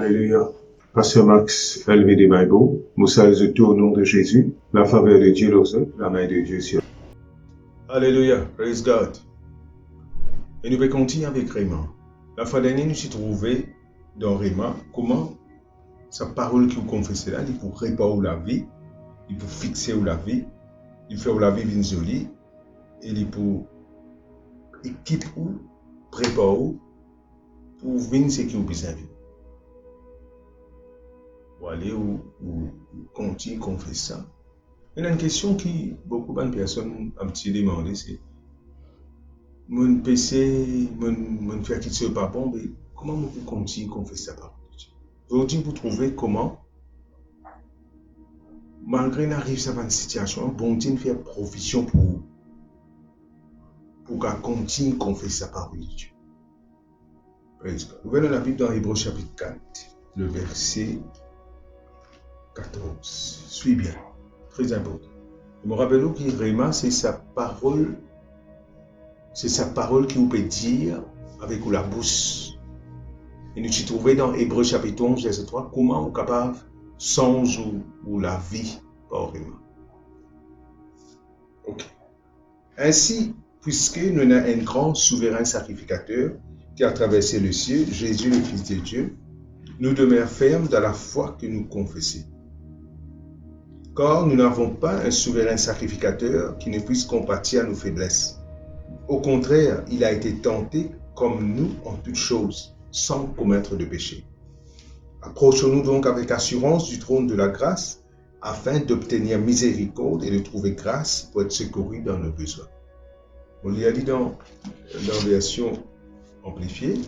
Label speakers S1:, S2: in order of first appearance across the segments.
S1: Alléluia. Pasteur Max LVD Bible, nous saluons tout au nom de Jésus, la faveur de Dieu aux autres, la main de Dieu sur. Alléluia, praise God. Et nous allons continuer avec Raymond. La fois dernière, nous sommes trouvés dans Raymond comment sa parole qui vous confesse là, il pour réparer la vie, il pour fixer la vie, il fait la vie une jolie, et il pour équipe ou préparer pour venir ce qui vous besoin. Pour aller ou continuer à confesser ça. Il y a une question qui beaucoup de personnes ont demandé, c'est mon PC, mon faire qui ne soit pas bon, mais comment on peut continuer à confesser ça? Aujourd'hui, vous trouvez comment, malgré l'arrivée à une situation, bon Dieu fait provision pour continuer à confesser sa parole de Dieu. Nous venons la Bible dans Hébreux chapitre 4, le verset 14. Suis bien, très important. Je me rappelle que vraiment c'est sa parole qui vous peut dire avec la bouche. Et nous nous trouvons dans Hébreux chapitre 11, verset 3, comment on est capable sans ou la vie par vraiment. Ok. Ainsi, puisque nous avons un grand souverain sacrificateur qui a traversé le ciel, Jésus le Fils de Dieu, nous demeurons fermes dans la foi que nous confessons. Car nous n'avons pas un souverain sacrificateur qui ne puisse compatir à nos faiblesses. Au contraire, il a été tenté comme nous en toutes choses, sans commettre de péché. Approchons-nous donc avec assurance du trône de la grâce, afin d'obtenir miséricorde et de trouver grâce pour être secouru dans nos besoins. On l'y a dit dans la version amplifiée,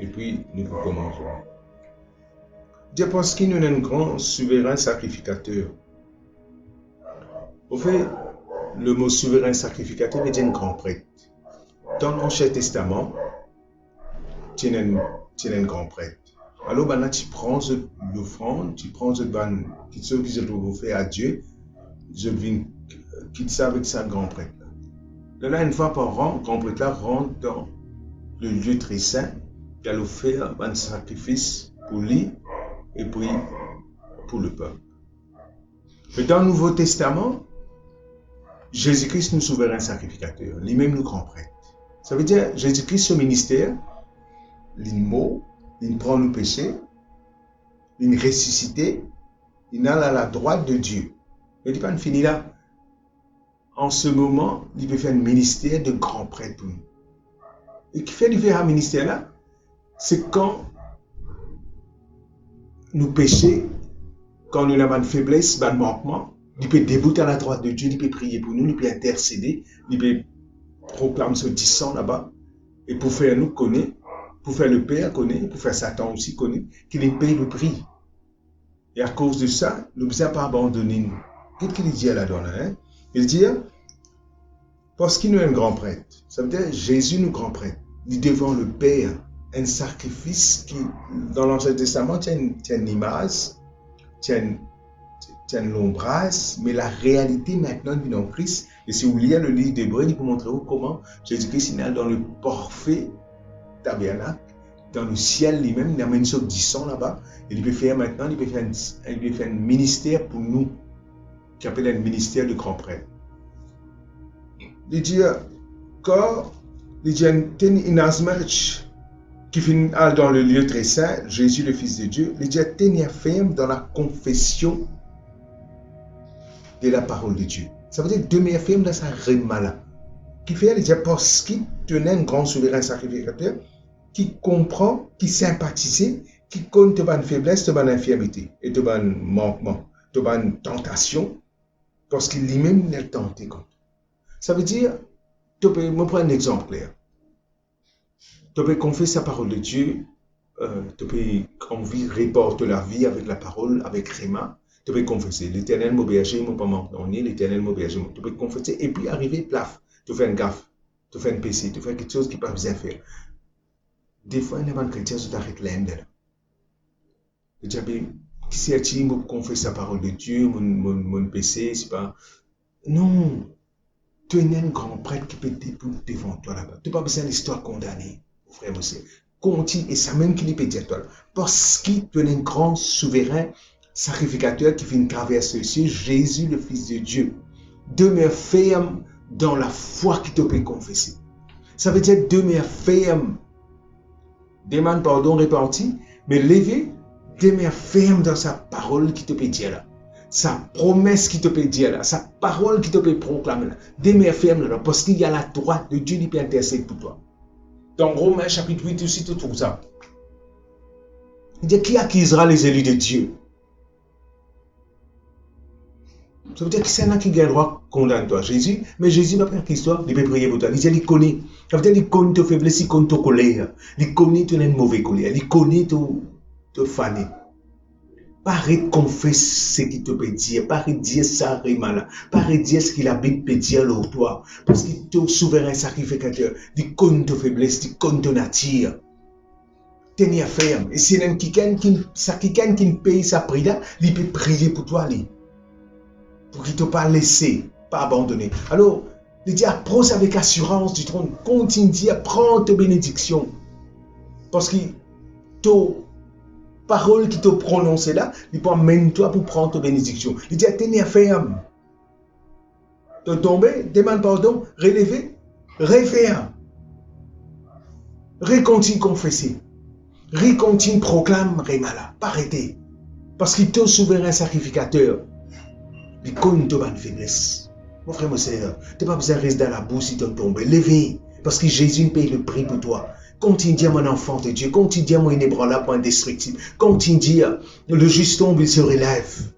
S1: et puis nous commençons. Dieu pense qu'il nous a un grand souverain sacrificateur. Au fait, le mot souverain sacrificateur veut dire un grand prêtre. Dans l'Ancien Testament, tu es un grand prêtre. Alors, là, tu prends l'offrande, tu prends ce qui se doit faire à Dieu, tu quittes ça avec ça, grand prêtre. Là, une fois par an, le grand prêtre là rentre dans le lieu très saint, il a offert un sacrifice pour lui et puis pour le peuple. Mais dans le Nouveau Testament, Jésus-Christ nous souverain sacrificateur, lui-même nous grand prêtre. Ça veut dire Jésus-Christ, ce ministère, il prend nos péchés, il ressuscite, il est à la droite de Dieu. Il ne dit pas fini là. En ce moment, il peut faire un ministère de grand prêtre pour nous. Et qui fait du faire un ministère là, c'est quand nous péchons, quand nous avons une faiblesse, un manquement, il peut débouter à la droite de Dieu, il peut prier pour nous, il peut intercéder, il peut proclamer ce disant là-bas, et pour faire nous connaître, pour faire le Père connaître, pour faire Satan aussi connaître, qu'il est payé le prix. Et à cause de ça, nous ne pouvons pas abandonner nous. Qu'est-ce qu'il dit là-dedans? Il dit, parce qu'il nous est un grand prêtre, ça veut dire Jésus nous grand prêtre, il est devant le Père, un sacrifice qui, dans l'Ancien Testament, tient une image, tient l'ombrage, mais la réalité maintenant vient en Christ. Et si vous lisez le livre d'Hébreux, il peut montrer comment Jésus-Christ est dans le parfait tabernacle, dans le ciel lui-même, il amène ce disant là-bas, et il peut faire maintenant, il peut faire un ministère pour nous, qui appelle un ministère de grand prêtre. Il dit, quand il dit, inasmuch qui finit dans le lieu très saint, Jésus le Fils de Dieu, il dit, tenir ferme dans la confession de la parole de Dieu. Ça veut dire demeurer ferme dans sa remala. Qui fait, il dit, parce qu'il tenait un grand souverain sacrificateur, qui comprend, qui sympathise, qui compte de bonne faiblesse, de bonne infirmité, et de bonne manquement, de bonne tentation, parce qu'il lui-même n'est tenté contre. Ça veut dire, je peux me prendre un exemple clair. Tu peux confesser la parole de Dieu, tu peux envie reporter la vie avec la parole, avec Réma. Tu peux confesser, l'Éternel m'a berger, m'a pas m'ordonné, l'Éternel m'a berger. Tu peux confesser et puis arriver plaf. Tu fais un gaffe, tu fais un PC, tu fais quelque chose qui ne peut pas bien faire. Des fois, il y a un chrétien qui t'arrête l'Inde. Tu dis, qui c'est-il qui confesse la parole de Dieu, mon PC, c'est pas. Non. Tu es un grand prêtre qui peut te devant toi là-bas. Tu n'as pas besoin d'histoire condamnée, frère, monsieur. continue, et ça même qu'il peut dire toi. Parce qu'il est un grand souverain sacrificateur qui vient traverser ceci, Jésus, le Fils de Dieu. Demeure ferme dans la foi qui te peut confesser. Ça veut dire demeure ferme. Demande pardon réparti, mais lever, demeure ferme dans sa parole qui te peut dire là. Sa promesse qui te peut dire là, sa parole qui te peut proclamer là. Demeure ferme là, parce qu'il y a la droite de Dieu qui peut intercéder pour toi. Dans Romains chapitre 8 aussi, tu trouves ça. Il dit qui accusera les élus de Dieu? Ça veut dire que c'est un qui gagne le droit condamne toi, Jésus, mais Jésus n'a pas qu'une histoire, il peut prier pour toi. Il dit, il connaît. Ça veut dire qu'il connaît ta faiblesse, il connaît ta colère, il connaît ton mauvais colère, il connaît ta fané. Pas confesser ce qu'il te peut dire, pas dire ça mal, pas dire ce qu'il a bien peut dire là toi, parce qu'il est souverain sacrificateur, il connaît ta faiblesse, il connaît ton nature. Tenir ferme. Et si quelqu'un qui paye sa prière, il peut prier pour toi, pour qu'il ne te pas laisser, pas abandonner. Alors, il dit, approche avec assurance du trône, continue à prendre tes bénédictions. Parce que ta parole qui te prononce là, il peut amener toi pour prendre tes bénédictions. Il dit, tenir ferme. De tomber, demande pardon, relever, refaire. Recontinue confesser. Recontinue proclame, remala. Pas arrêter. Parce qu'il est souverain sacrificateur. Il connaît ta bonne faiblesse. Mon frère, mon sœur, tu n'as pas besoin de rester dans la boue si tu tombes. Levez, parce que Jésus paye le prix pour toi. Continue à dire mon enfant de Dieu, continue à dire mon inébranlable, mon indestructible. Continue à dire le juste tombe, il se relève.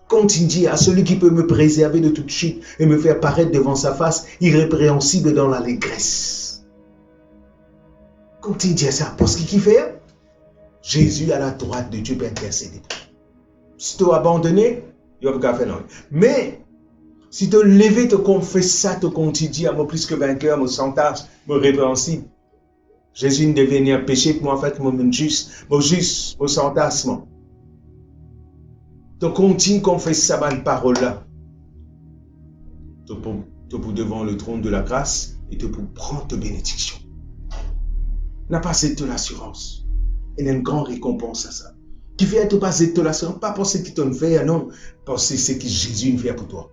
S1: Continue à dire à celui qui peut me préserver de toute chute et me faire paraître devant sa face irrépréhensible dans l'allégresse. Continue à dire ça, parce qu'il qui fait Jésus à la droite de Dieu peut intercéder. Si tu as abandonné, il va pas faire non. Mais, si tu levé, te confesses ça, te continue à moi plus que vainqueur, mon santage, mon répréhensible. Jésus ne devait ni un péché pour moi, en fait, mon juste, mon santasme. Tu continues à confesser ça, bonne parole-là. Tu peux devant le trône de la grâce et tu peux prendre ta bénédiction. N'a pas cette l'assurance. Il y a une grande récompense à ça. Qui fait te passer de l'assurance, pas pour ce qui t'en fait, non, parce que c'est ce que Jésus fait pour toi.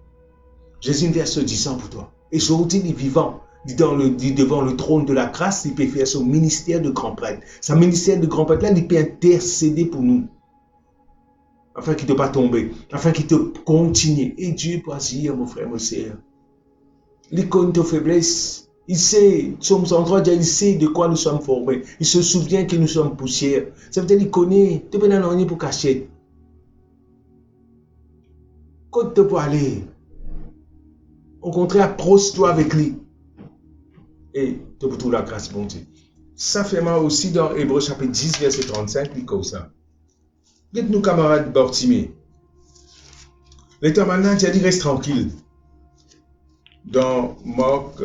S1: Jésus fait ce disant pour toi. Et aujourd'hui, il est vivant. Il est devant le trône de la grâce, il peut faire son ministère de grand prêtre. Son ministère de grand prêtre, là, il peut intercéder pour nous. Afin qu'il ne te pas tomber. Afin qu'il te continue. Et Dieu peut agir, mon frère, mon sœur. Il connaît tes faiblesses. Il sait, il sait de quoi nous sommes formés. Il se souvient que nous sommes poussière. Ça veut dire qu'il connaît. Tu peux n'en pour cacher. Quand tu peux aller, au contraire, approche-toi avec lui. Et tu peux trouver la grâce, bon Dieu. Ça fait mal aussi dans Hébreux chapitre 10, verset 35, puis comme ça. Dites-nous, camarades Bartimée. L'État maintenant, tu as dit, reste tranquille. Dans Marc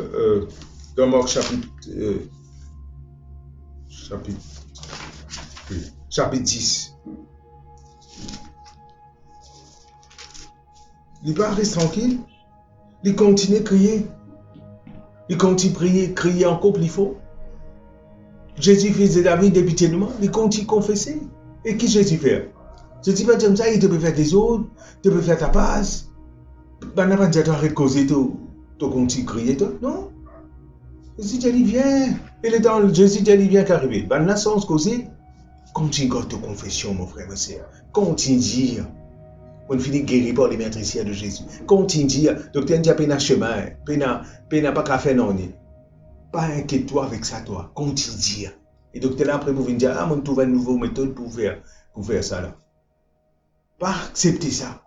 S1: chapitre 10. Il va rester tranquille. Il continue à crier. Il continue à prier, crier encore plus fort. Jésus, fils de David, député de moi, il continue à confesser. Et qui Jésus fait? Jésus va dire ça, il te peut faire des autres, tu peux faire ta passe. Ben, n'a pas dit à toi de causer, tu continues à crier, non? Jésus dit, viens. Il est dans Jésus dit, viens qu'arriver. Ben, là, sans causer, continue à ta confession, mon frère, ma soeur. Continue à dire. On finit guéri par les maîtricières de Jésus. Continue à dire, docteur, il y a pas de chemin, pas qu'à faire non. Pas inquiète-toi avec ça, toi. Continue à dire. Et docteur, là, après, vous venez dire, mon trouve une nouvelle méthode pour faire ça, là. Pas accepter ça.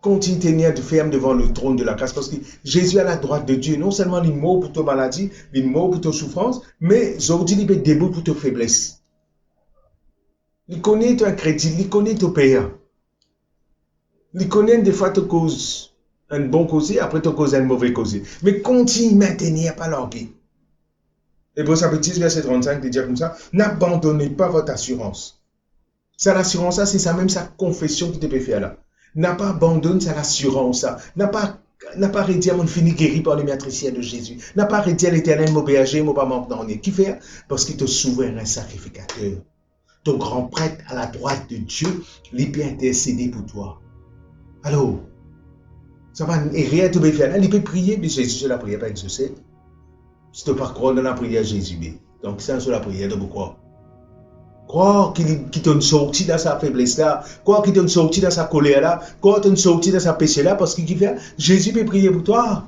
S1: Continue à tenir ferme devant le trône de la grâce, parce que Jésus est à la droite de Dieu. Non seulement il mort pour ta maladie, il mort pour ta souffrance, mais aujourd'hui, il est debout pour ta faiblesse. Il connaît ton crédit, il connaît ton père. Il connaît des fois ta cause, un bon causé, après ta cause un mauvais causé. Mais continue à maintenir, pas l'orgueil. Hébreux chapitre 10, verset 35, il dit comme ça, n'abandonnez pas votre assurance. C'est l'assurance, c'est ça même sa confession qui te peut faire là. N'a pas abandonné, c'est l'assurance. N'a pas n'a pas arrêté à mon fini guéri par le matricien de Jésus. N'a pas arrêté à l'éternel, mon berger, mon pas maintenant. Qui fait? Parce qu'il te souverain sacrificateur. Ton grand prêtre à la droite de Dieu, il peut intercéder pour toi. Alors, ça va, et rien te peut faire. Il peut prier, mais Jésus, la prière pas exaucée. Si tu ne pas croire dans la prière de Jésus, donc c'est sur la prière de pourquoi? Croire qu'il t'ont sorti dans sa faiblesse là, croire qu'il t'ont sorti dans sa colère là, croire qu'il t'ont sorti dans sa péché là, parce qu'il fait, Jésus peut prier pour toi.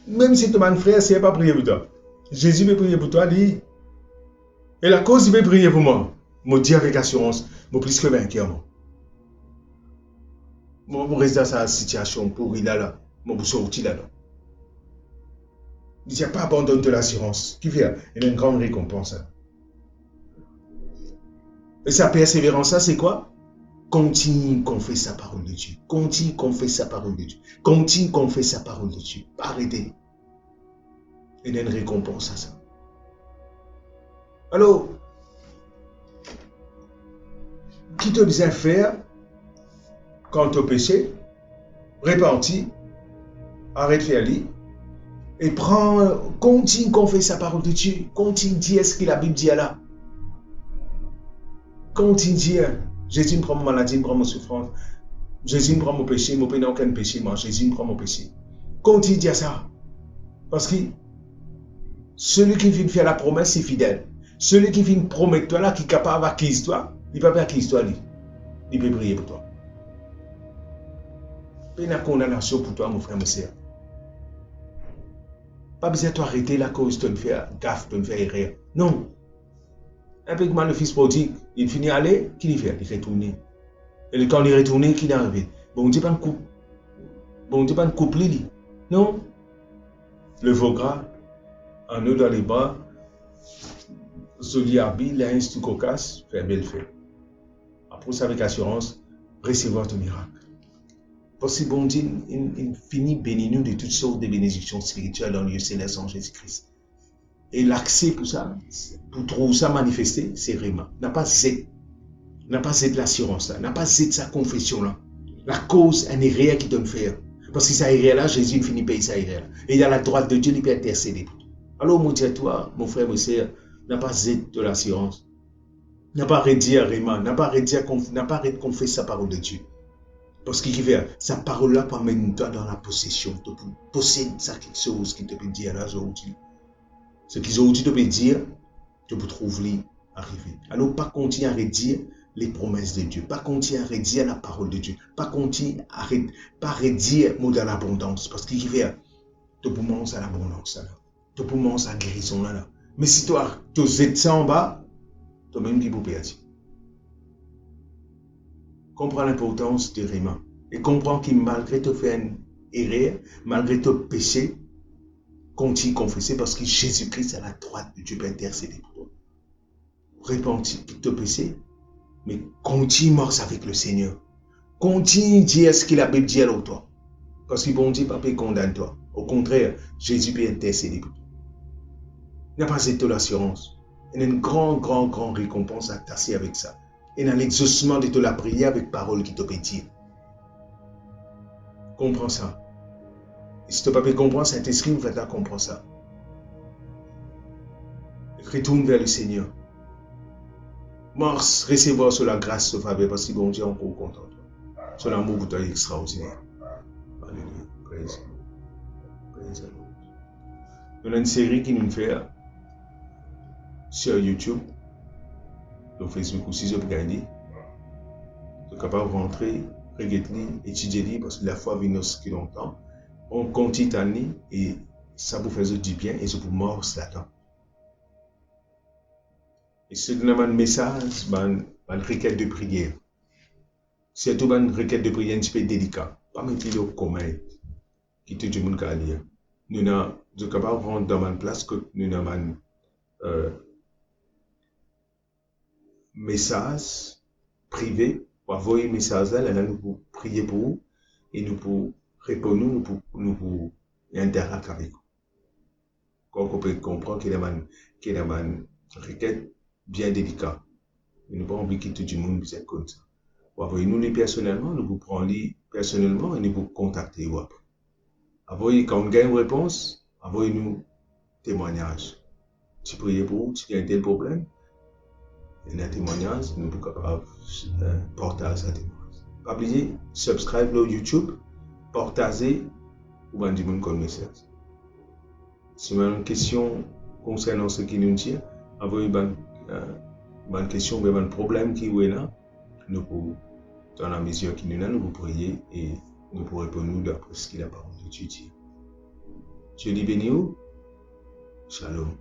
S1: Même si ton frère, c'est pas prier pour toi. Jésus peut prier pour toi, lui. Et la cause, il peut prier pour moi. Je dis avec assurance, je plus que vainqueur. Je reste dans sa situation pour il là, je vais sortir là. Il n'y a pas abandonné de l'assurance. Qui fait? Il y a une grande récompense. Et sa persévérance, c'est quoi? Continue qu'on fait sa parole de Dieu. Continue qu'on fait sa parole de Dieu. Continue qu'on fait sa parole de Dieu. Pas arrêter. Il y a une récompense à ça. Alors, qui te besoin faire quand tu as péché? Repentis, arrête de faire lire et continue qu'on fait sa parole de Dieu. Continue de dire ce que la Bible dit là. Continue de dire, Jésus me prend ma maladie, me prend ma souffrance. Jésus me prend mon péché, je n'ai aucun péché, moi. Jésus me prend mon péché. Continue de dire ça. Parce que celui qui vient faire la promesse, c'est fidèle. Celui qui vient promettre toi là, qui est capable d'acquérir toi, il ne peut pas acquérir toi, lui. Il peut prier pour toi. Il y a une condamnation pour toi, mon frère, mon sœur. Pas besoin de t'arrêter la cause de faire gaffe, de faire erreur. Non. Un peu comme le fils prodigue, il finit à aller, qu'il y fait? Il retourne. Et quand il est retourné, qu'il est arrivé? Bon, Dieu pas une coupe. Bon, Dieu pas une coupe, lui. Non. Le veau gras, en eau dans les bras, Zoli habile, linge tout cocasse, fait belle fait. Après ça, avec assurance, recevoir ton miracle. Parce que bon Dieu, il finit bénir nous de toutes sortes de bénédictions spirituelles dans le lieu céleste en Jésus-Christ. Et l'accès pour ça, pour trouver ça manifesté, c'est vraiment. N'a pas Z de l'assurance là, n'a pas Z de sa confession là. La cause, un erreur qui donne faire. Parce que ça erreur là, Jésus finit payer sa erreur là. Et il y a la droite de Dieu, il peut intercéder. Alors, mon Dieu, toi, mon frère, mon sœur, n'a pas Z de l'assurance. N'a pas arrêté à vraiment, n'a pas arrêté de confesser sa parole de Dieu. Parce qu'il fait, sa parole là permet toi dans la possession. Tu possèdes ça quelque chose qui te peut dire là aujourd'hui. Ce qu'ils ont dit te peut dire, tu peux trouver arriver. Alors, pas continuer à redire les promesses de Dieu. Pas continuer à redire la parole de Dieu. Pas continuer à redire mot dans l'abondance. Parce qu'il fait, tu peux manger à l'abondance là. Tu peux manger à la guérison là. Mais si toi, tu jettes ça en bas, toi-même qui peux perdre. Comprends l'importance de Réma. Et comprends que malgré te faire une erreur, malgré te péché, continue à confesser parce que Jésus-Christ à la droite de Dieu peut intercéder pour toi. Repentis pour te péché, mais continue à marcher avec le Seigneur. Continue à dire ce que la Bible dit à toi. Parce que bon Dieu ne peut pas condamner toi. Au contraire, Jésus peut intercéder pour toi. Il n'y a pas cette l'assurance. Il y a une grande récompense attachée avec ça. Et dans l'exaucement de la prière avec parole qui te peut dire. Comprends ça. Et si tu ne peux pas comprendre, Saint-Esprit nous fait là comprendre ça. Retourne vers le Seigneur. Marche, recevoir sur la grâce, sur la faveur, parce que bon Dieu est encore content. Son amour pour toi est extraordinaire. Alléluia. Praise the Lord. Nous avons une série qui nous fait sur YouTube, sur Facebook aussi, je peux gagner. Tu es capable de rentrer, regarder, étudier, parce que la foi vient ce qui longtemps. On continue à lire et ça vous fait du bien et ça vous mord là-dedans. Et c'est un message, une requête de prière. C'est une requête de prière un petit peu délicat. Pas mettre le commun qui te dit mon cas lire. Nous avons capable de rentrer dans une place que nous avons un message privé. Pour envoyer un message là, nous pouvons prier pour vous et nous pouvons répondre, nous pouvons interagir avec vous. Quand on peut comprendre qu'il y a une requête bien délicate. Nous ne pouvons pas oublier que tout le monde est comme ça. Envoyez-nous personnellement, nous vous prenons personnellement et nous vous contactez. Envoyez, quand on gagne une réponse, envoyez-nous témoignage. Si vous priez pour vous, si il y a un tel problème, il y a un témoignage, nous sommes capables de partager ce témoignage. Pas oublier, subscribe sur YouTube, partagez ou bien du monde comme message. Si vous avez une question concernant ce qui nous tient, envoyez une question ou un problème qui est là, nous pouvons, dans la mesure qui nous a, nous vous prier et nous pourrons répondre d'après ce qu'il a parlé de Dieu. Dieu dit béni vous. Shalom.